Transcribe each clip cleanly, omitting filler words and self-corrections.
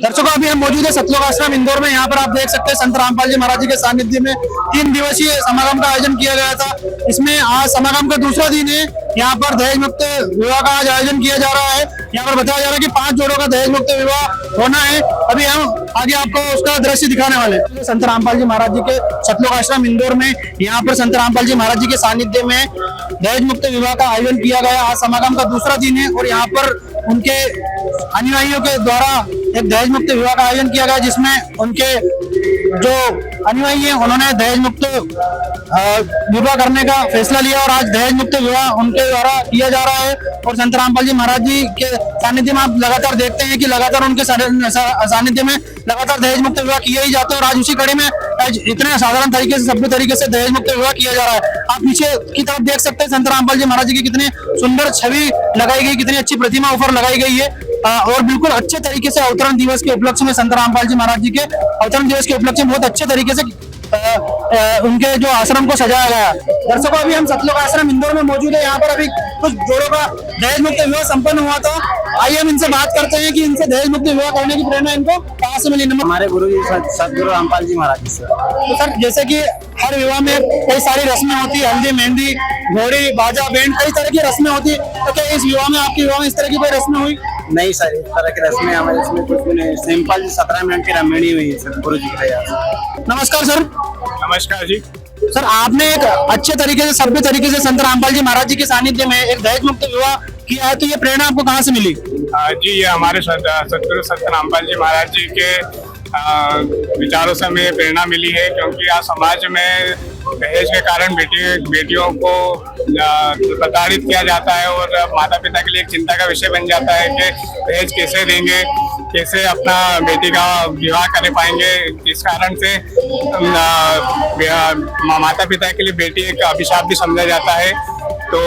दर्शकों अभी हम मौजूद है सतलोक आश्रम इंदौर में। यहाँ पर आप देख सकते हैं संत रामपाल जी महाराज जी के सानिध्य में 3 दिवसीय समागम का आयोजन किया गया था। इसमें आज समागम का दूसरा दिन है। यहाँ पर दहेज मुक्त विवाह का आज आयोजन किया जा रहा है। यहाँ पर बताया जा रहा है कि 5 जोड़ों का दहेज मुक्त विवाह होना है। अभी हम आगे आपको उसका दृश्य दिखाने वाले हैं। संत रामपाल जी महाराज जी के सतलोक आश्रम इंदौर में यहाँ पर संत रामपाल जी महाराज जी के सानिध्य में दहेज मुक्त विवाह का आयोजन किया गया। आज समागम का दूसरा दिन है और यहाँ पर उनके अनुयायियों के द्वारा एक दहेज मुक्त विवाह का आयोजन किया गया, जिसमें उनके जो अनुयायी हैं उन्होंने दहेज मुक्त विवाह करने का फैसला लिया और आज दहेज मुक्त विवाह उनके द्वारा किया जा रहा है। और संत रामपाल जी महाराज जी के सानिध्य में आप लगातार देखते हैं कि लगातार उनके सानिध्य में लगातार दहेज मुक्त विवाह किए ही जाते हैं और आज उसी कड़ी में इतने साधारण तरीके से सभ्य तरीके से दहेज मुक्त विवाह किया जा रहा है। आप पीछे की तरफ देख सकते हैं संत रामपाल जी महाराज जी की कितनी सुंदर छवि लगाई गई, कितनी अच्छी प्रतिमा ऊपर लगाई गई है और बिल्कुल अच्छे तरीके से अवतरण दिवस के उपलक्ष्य में संत रामपाल जी महाराज जी के अवतरण दिवस के उपलक्ष्य में बहुत अच्छे तरीके से उनके जो आश्रम को सजाया गया। दर्शकों अभी हम सतलोक आश्रम इंदौर में मौजूद है। यहाँ पर अभी कुछ जोड़ों का दहेज मुक्त विवाह संपन्न हुआ था। आइए हम इनसे बात करते हैं कि इनसे दहेज मुक्त विवाह करने की प्रेरणा इनको कहाँ से मिली। हमारे गुरु जी सतगुरु रामपाल जी महाराज जी से। तो सर जैसे कि हर विवाह में कई सारी रस्में होती है, हल्दी मेहंदी घोड़ी बाजा बैंड कई तरह की रस्में होती है, तो क्या इस विवाह में आपके विवाह में इस तरह की कोई रस्में हुई? नहीं सर, इस तरह की रस्में हमारे इसमें कुछ भी नहीं। सिंपल 17 मिनट की रमणी हुई है सर गुरु जी के प्रयास। नमस्कार सर। नमस्कार जी। सर आपने एक अच्छे तरीके से सभ्य तरीके से संत रामपाल जी महाराज जी के सानिध्य में एक दहेज मुक्त विवाह किया है, तो ये प्रेरणा आपको कहाँ से मिली? जी ये हमारे सतगुरु संत रामपाल जी महाराज जी के विचारों से हमें प्रेरणा मिली है, क्योंकि आज समाज में दहेज के कारण बेटियों को प्रताड़ित किया जाता है और माता पिता के लिए एक चिंता का विषय बन जाता है कि दहेज कैसे देंगे, कैसे अपना बेटी का विवाह कर पाएंगे। इस कारण से माता पिता के लिए बेटी एक अभिशाप भी समझा जाता है। तो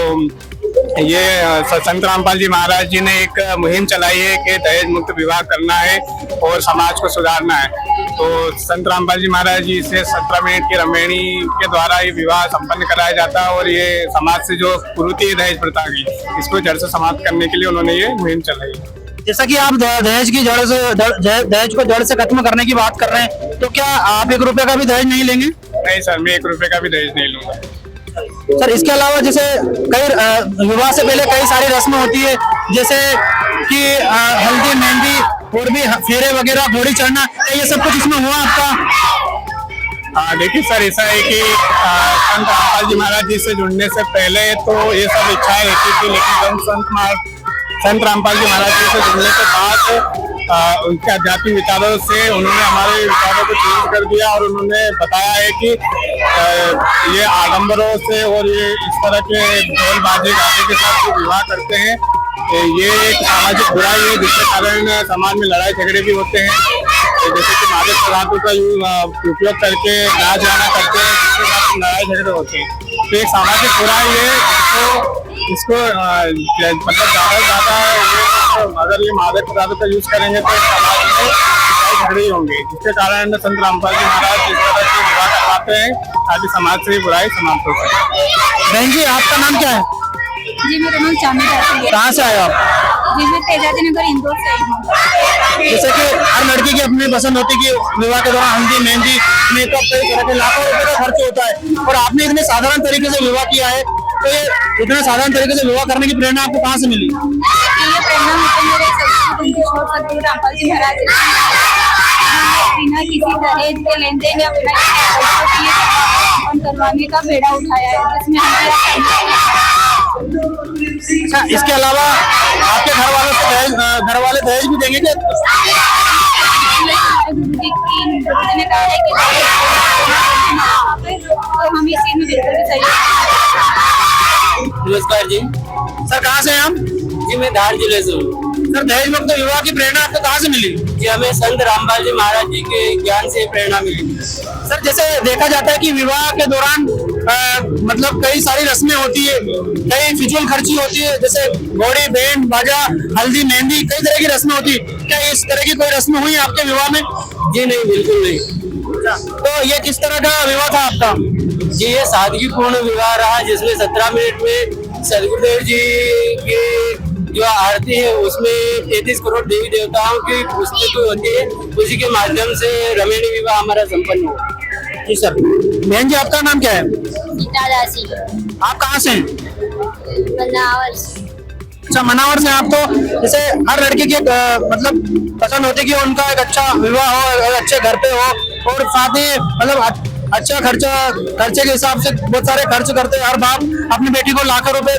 ये संत रामपाल जी महाराज जी ने एक मुहिम चलाई है कि दहेज मुक्त विवाह करना है और समाज को सुधारना है। तो संत रामपाल जी महाराज जी से 17 मिनट की रमणी के द्वारा ये विवाह संपन्न कराया जाता है और ये समाज से जो कुरीति है दहेज प्रथा की, इसको जड़ से समाप्त करने के लिए उन्होंने ये मुहिम चलाई। जैसा कि आप दहेज की जड़ से दहेज को जड़ से खत्म करने की बात कर रहे हैं, तो क्या आप 1 रुपए का भी दहेज नहीं लेंगे? नहीं सर, मैं 1 रुपए का भी दहेज नहीं लूंगा। सर इसके अलावा जैसे कई विवाह से पहले कई सारी रस्में होती है, जैसे कि हल्दी मेहंदी और भी फेरे वगैरह घोड़ी चढ़ना, ये सब कुछ इसमें हुआ आपका? देखिए सर, ऐसा है कि संत रामपाल जी महाराज जी से जुड़ने से पहले तो ये सब इच्छाएं रहती थी, लेकिन जब संत रामपाल जी महाराज जी से जुड़ने के बाद उनके आध्यात्मिक विचारों से उन्होंने हमारे विचारों को चेंज कर दिया और उन्होंने बताया है कि ये आडंबरों से और ये इस तरह के ढोल बाजे गाजे के साथ जो विवाह करते हैं, ये एक सामाजिक बुराई है जिसके कारण समाज में लड़ाई झगड़े भी होते हैं। जैसे कि मादक पदार्थों का उपयोग करके नाच गाना करते हैं, जिसके साथ लड़ाई झगड़े होते हैं। तो एक सामाजिक बुराई है, इसको मतलब ज्यादा से ज्यादा अगर ये मादक पदार्थों का यूज करेंगे तो समाज में लड़ाई झगड़े होंगे, जिसके कारण संत रामपाल जी महाराज इस तरह से विवाह करवाते हैं ताकि समाज से बुराई समाप्त हो सके। बहन जी आपका नाम क्या है? जी मेरा नाम चांदी है। कहाँ से आए आप? जी मैं तेजाजी नगर इंदौर से आई हूँ। जैसे कि हर लड़की की अपनी पसंद होती है कि विवाह के दौरान हल्दी मेहंदी मेकअप कई तरह के लाखों रुपए का खर्च होता है, और आपने इतने साधारण तरीके से विवाह किया है, तो ये इतने साधारण तरीके से विवाह करने की प्रेरणा आपको कहाँ से मिली? ये प्रेरणा मुझे मेरे सतगुरु रामपाल जी महाराज जी बिना किसी दहेज के लेन देन या बिना किसी करवाने का बेड़ा उठाया है, जिसमें इसके अलावा आपके घर वाले दहेज भी देंगे क्या? गुरु जी ने कहा है कि तो हम इस चीज में बिल्कुल भी सही। नमस्कार जी। सर कहाँ से हैं हम? जी मैं धार जिले से हूँ। सर दहेज मुक्त विवाह की प्रेरणा आपको कहाँ से मिली? जी हमें संत रामपाल जी महाराज जी के ज्ञान से प्रेरणा मिली। सर जैसे देखा जाता है कि विवाह के दौरान मतलब कई सारी रस्में होती है, कई फिजूल खर्ची होती है, जैसे घोड़ी बैंड बाजा हल्दी मेहंदी कई तरह की रस्में होती है। क्या इस तरह की कोई रस्म हुई आपके विवाह में? जी नहीं, बिल्कुल नहीं। तो ये किस तरह का विवाह था आपका? जी ये सादगीपूर्ण विवाह रहा, जिसमें 17 मिनट में सदगुरुदेव जी के जो आरती है उसमें 33 करोड़ देवी देवताओं की स्तुति होती है, उसी के माध्यम से रमणीय विवाह हमारा संपन्न हुआ। जी सर। बहन जी आपका नाम क्या है? सीता दासी आप कहाँ से हैं? बनावल अच्छा, मनावर से। आप तो जैसे हर लड़की की मतलब पसंद होती है कि उनका एक अच्छा विवाह हो, एक अच्छे घर पे हो, और साथ ही मतलब अच्छा खर्चे के हिसाब से बहुत सारे खर्च करते हैं। हर बाप अपनी बेटी को लाखों रुपए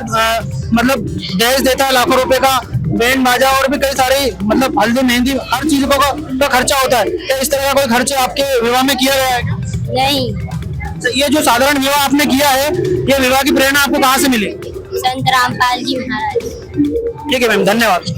मतलब दहेज देता है, लाखों रुपए का बैंड बाजा और भी कई सारी मतलब हल्दी मेहंदी हर चीज का खर्चा होता है। तो इस तरह का कोई खर्चा आपके विवाह में किया गया है क्या? नहीं, तो ये जो साधारण विवाह आपने किया है, ये विवाह की प्रेरणा आपको कहाँ से मिली? संत रामपाल जी महाराज। ठीक है मैम, धन्यवाद।